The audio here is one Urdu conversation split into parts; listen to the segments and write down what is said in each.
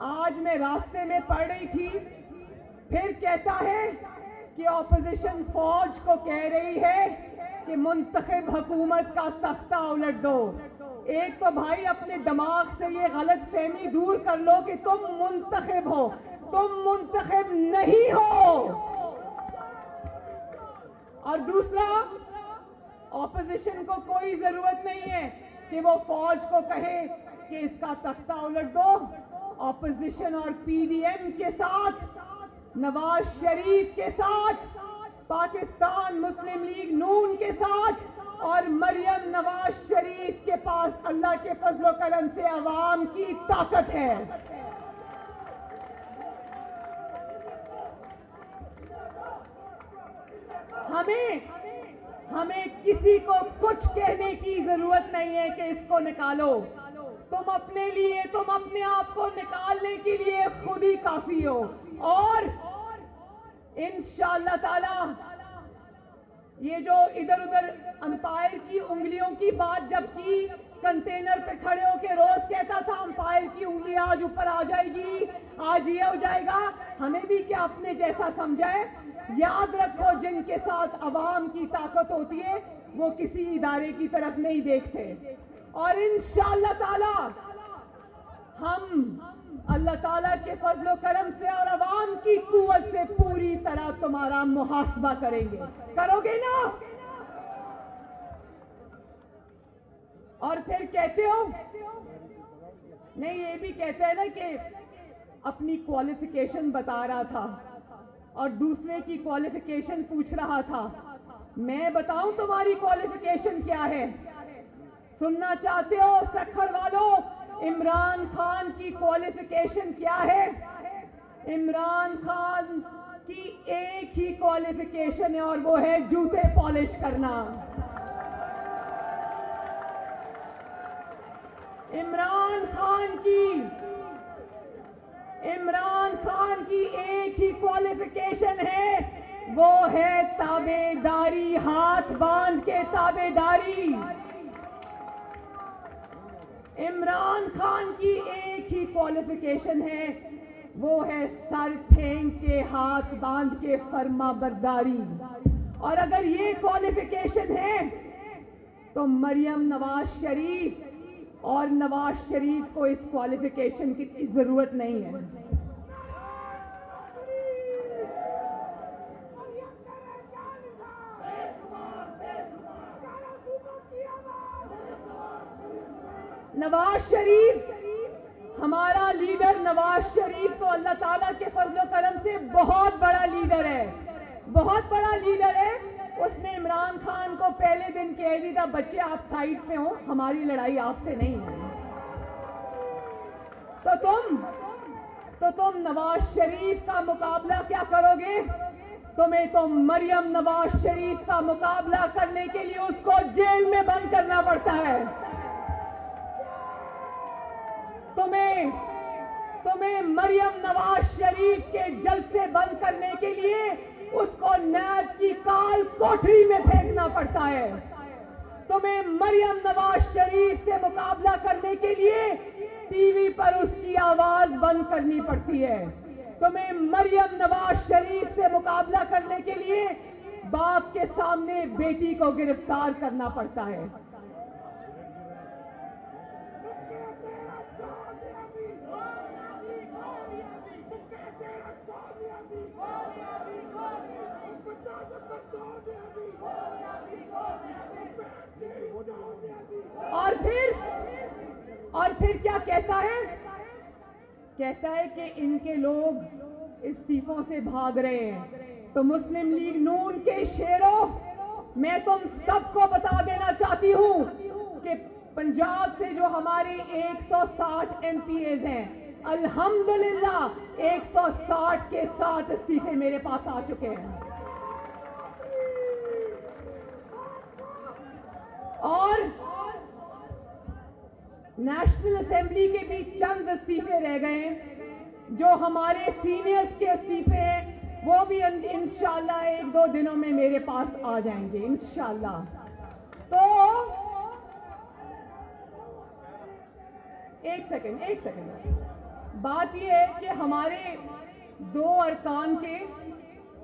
آج میں راستے میں پڑھ رہی تھی، پھر کہتا ہے کہ اپوزیشن فوج کو کہہ رہی ہے کہ منتخب حکومت کا تختہ الٹ دو۔ ایک تو بھائی اپنے دماغ سے یہ غلط فہمی دور کر لو کہ تم منتخب ہو، تم منتخب نہیں ہو۔ اور دوسرا، اپوزیشن کو کوئی ضرورت نہیں ہے کہ وہ فوج کو کہے کہ اس کا تختہ الٹ دو۔ اپوزیشن اور پی ڈی ایم کے ساتھ، نواز شریف کے ساتھ، پاکستان مسلم لیگ نون کے ساتھ اور مریم نواز شریف کے پاس اللہ کے فضل و کرم سے عوام کی طاقت ہے۔ ہمیں کسی کو کچھ کہنے کی ضرورت نہیں ہے کہ اس کو نکالو۔ تم اپنے لیے، تم اپنے آپ کو نکالنے کے لیے خود ہی کافی ہو۔ اور انشاءاللہ تعالی یہ جو ادھر ادھر امپائر کی انگلیوں کی بات جب کی، کنٹینر پہ کھڑے ہو کے روز کہتا تھا امپائر کی انگلی آج اوپر آ جائے گی، آج یہ ہو جائے گا، ہمیں بھی کیا اپنے جیسا سمجھا ہے؟ یاد رکھو، جن کے ساتھ عوام کی طاقت ہوتی ہے وہ کسی ادارے کی طرف نہیں دیکھتے۔ اور انشاءاللہ تعالی ہم اللہ تعالیٰ کے فضل و کرم سے اور عوام کی قوت سے پوری طرح تمہارا محاسبہ کریں گے۔ کرو گے نا؟ اور پھر کہتے ہو، نہیں یہ بھی کہتے ہیں نا کہ اپنی کوالیفیکیشن بتا رہا تھا اور دوسرے کی کوالیفیکیشن پوچھ رہا تھا۔ میں بتاؤں تمہاری کوالیفیکیشن کیا ہے؟ سننا چاہتے ہو سکھر والوں؟ عمران خان کی کوالیفیکیشن کیا ہے؟ عمران خان کی ایک ہی کوالیفیکیشن ہے اور وہ ہے جوتے پالش کرنا۔ عمران خان کی ایک ہی کوالیفیکیشن ہے، وہ ہے تابعداری، ہاتھ باندھ کے تابعداری۔ عمران خان کی ایک ہی کوالیفیکیشن ہے، وہ ہے سر پھینک کے ہاتھ باندھ کے فرما برداری۔ اور اگر یہ کوالیفیکیشن ہے تو مریم نواز شریف اور نواز شریف کو اس کوالیفیکیشن کی ضرورت نہیں ہے۔ نواز شریف ہمارا لیڈر، نواز شریف تو اللہ تعالیٰ کے فضل و کرم سے بہت بڑا لیڈر ہے، بہت بڑا لیڈر ہے۔ اس نے عمران خان کو پہلے دن کہہ دی تھا بچے آپ سائڈ پہ ہوں، ہماری لڑائی آپ سے نہیں ہے۔ تو تم نواز شریف کا مقابلہ کیا کرو گے؟ تمہیں تو مریم نواز شریف کا مقابلہ کرنے کے لیے اس کو جیل میں بند کرنا پڑتا ہے۔ تمہیں مریم نواز شریف کے جلسے بند کرنے کے لیے اس کو نیب کی کال کوٹری میں پھینکنا پڑتا ہے۔ تمہیں مریم نواز شریف سے مقابلہ کرنے کے لیے ٹی وی پر اس کی آواز بند کرنی پڑتی ہے۔ تمہیں مریم نواز شریف سے مقابلہ کرنے کے لیے باپ کے سامنے بیٹی کو گرفتار کرنا پڑتا ہے۔ اور پھر کیا کہتا ہے؟ کہتا ہے کہ ان کے لوگ استعفوں سے بھاگ رہے ہیں۔ تو مسلم لیگ نون کے شیروں، میں تم سب کو بتا دینا چاہتی ہوں کہ پنجاب سے جو ہمارے 160 ایم پی ایز ہیں، الحمدللہ 160 کے 60 استعفے میرے پاس آ چکے ہیں۔ اور نیشنل اسمبلی کے بھی چند استعفے رہ گئے ہیں، جو ہمارے سینئرز کے استعفے ہیں، وہ بھی انشاءاللہ 1-2 دنوں میں میرے پاس آ جائیں گے انشاءاللہ۔ تو ایک سیکنڈ بات یہ ہے کہ ہمارے دو ارکان کے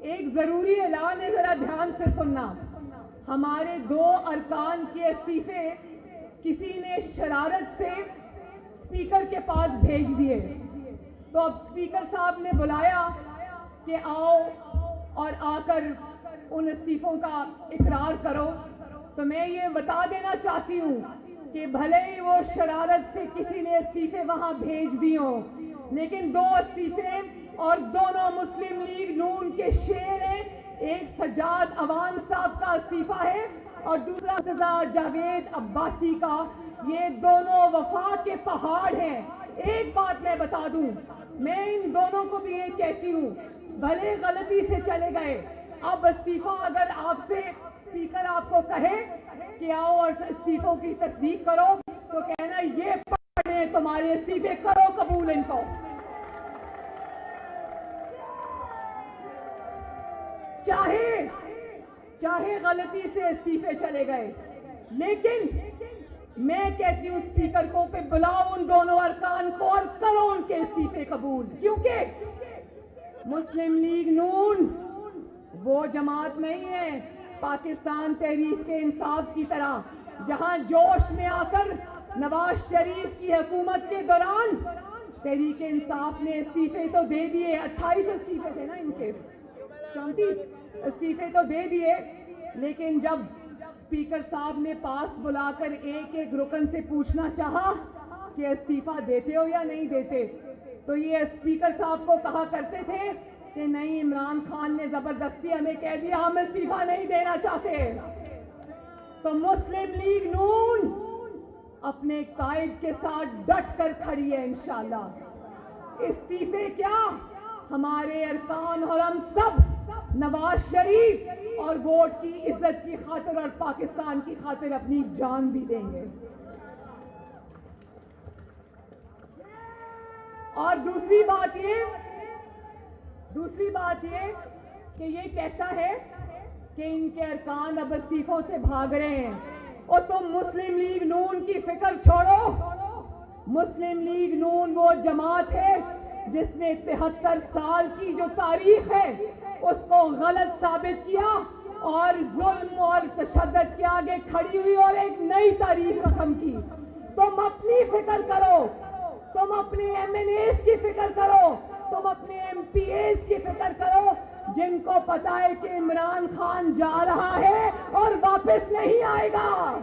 ایک ضروری اعلان ہے، ذرا دھیان سے سننا. ہمارے دو ارکان کے استعفے کسی نے شرارت سے اسپیکر کے پاس بھیج دیے. تو اب اسپیکر صاحب نے بلایا کہ آؤ اور آ کر ان استعفوں کا اقرار کرو. تو میں یہ بتا دینا چاہتی ہوں کہ بھلے ہی وہ شرارت سے کسی نے استعفے وہاں بھیج دی ہوں، لیکن دو استعفے اور دونوں مسلم لیگ نون کے شیر ہیں. ایک سجاد عوان صاحب کا استعفیٰ ہے اور دوسرا مرتضیٰ جاوید عباسی کا. یہ دونوں وفا کے پہاڑ ہیں. ایک بات میں بتا دوں، میں ان دونوں کو بھی یہ کہتی ہوں، بھلے غلطی سے چلے گئے، اب استعفیٰ اگر آپ سے اسپیکر آپ کو کہے کہ آؤ اور استعفوں کی تصدیق کرو، تو کہنا یہ پڑھیں تمہارے استعفے، کرو قبول ان کو. چاہے غلطی سے استعفے چلے گئے، لیکن میں کہتی ہوں اسپیکر کو کہ بلاؤ ان دونوں ارکان کو اور کرو ان کے استعفے قبول. کیونکہ مسلم لیگ نون وہ جماعت نہیں ہے پاکستان تحریک انصاف کی طرح، جہاں جوش میں آ کر نواز شریف کی حکومت کے دوران تحریک انصاف نے استعفے تو دے دیے، 28 استعفے تھے نا ان کے، 34 استعفے تو دے دیے، لیکن جب اسپیکر صاحب نے پاس بلا کر ایک ایک رکن سے پوچھنا چاہا کہ استعفیٰ دیتے ہو یا نہیں دیتے، تو یہ اسپیکر صاحب کو کہا کرتے تھے کہ نہیں، عمران خان نے زبردستی ہمیں کہہ دیا ہم استعفیٰ نہیں دینا چاہتے. تو مسلم لیگ نون اپنے قائد کے ساتھ ڈٹ کر کھڑی ہے انشاءاللہ. استعفے کیا، ہمارے ارکان اور ہم سب نواز شریف اور ووٹ کی عزت کی خاطر اور پاکستان کی خاطر اپنی جان بھی دیں گے. اور دوسری بات یہ کہ یہ کہتا ہے کہ ان کے ارکان اب استعفوں سے بھاگ رہے ہیں. اور تم مسلم لیگ نون کی فکر چھوڑو. مسلم لیگ نون وہ جماعت ہے جس نے 73 سال کی جو تاریخ ہے اس کو غلط ثابت کیا اور ظلم اور تشدد کے آگے کھڑی ہوئی اور ایک نئی تاریخ رقم کی. تم اپنی فکر کرو، تم اپنے ایم این ایز کی فکر کرو، تم اپنے ایم پی ایز کی فکر کرو، جن کو پتا ہے کہ عمران خان جا رہا ہے اور واپس نہیں آئے گا.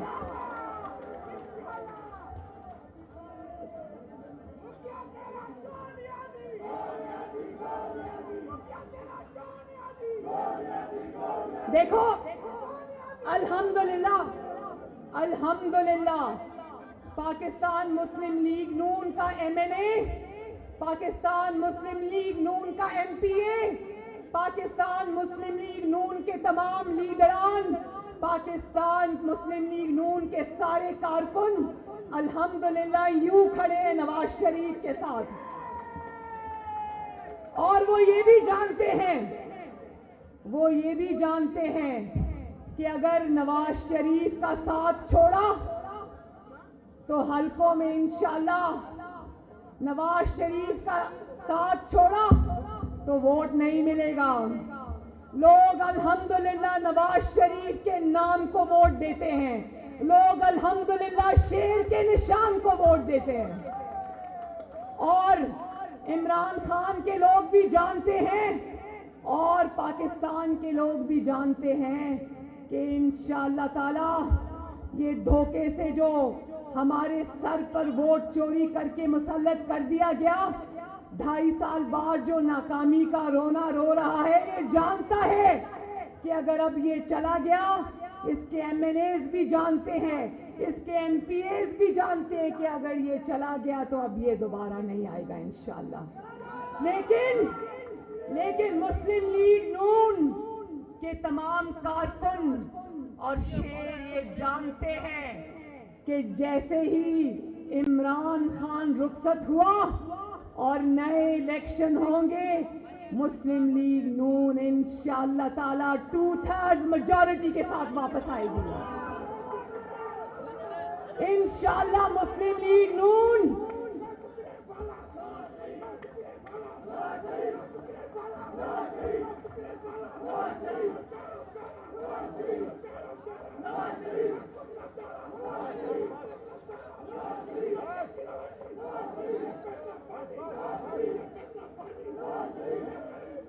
دیکھو الحمدللہ پاکستان مسلم لیگ نون کا ایم این اے، پاکستان مسلم لیگ نون کا ایم پی اے، پاکستان مسلم لیگ نون کے تمام لیڈران، پاکستان مسلم لیگ نون کے سارے کارکن الحمدللہ یوں کھڑے ہیں نواز شریف کے ساتھ. اور وہ یہ بھی جانتے ہیں کہ اگر نواز شریف کا ساتھ چھوڑا تو حلقوں میں انشاءاللہ، نواز شریف کا ساتھ چھوڑا تو ووٹ نہیں ملے گا. لوگ الحمدللہ نواز شریف کے نام کو ووٹ دیتے ہیں، لوگ الحمدللہ شیر کے نشان کو ووٹ دیتے ہیں. اور عمران خان کے لوگ بھی جانتے ہیں اور پاکستان کے لوگ بھی جانتے ہیں کہ انشاءاللہ تعالی یہ دھوکے سے جو ہمارے سر پر ووٹ چوری کر کے مسلط کر دیا گیا، 2.5 سال بعد جو ناکامی کا رونا رو رہا ہے، یہ جانتا ہے کہ اگر اب یہ چلا گیا، اس کے ایم این ایز بھی جانتے ہیں، اس کے ایم پی ایز بھی جانتے ہیں کہ اگر یہ چلا گیا تو اب یہ دوبارہ نہیں آئے گا انشاءاللہ. لیکن مسلم لیگ نون کے تمام کارکن اور شیر یہ جانتے ہیں کہ جیسے ہی عمران خان رخصت ہوا اور نئے الیکشن ہوں گے، مسلم لیگ نون انشاءاللہ تعالی 2/3 میجورٹی کے ساتھ واپس آئے گی. انشاءاللہ مسلم لیگ نون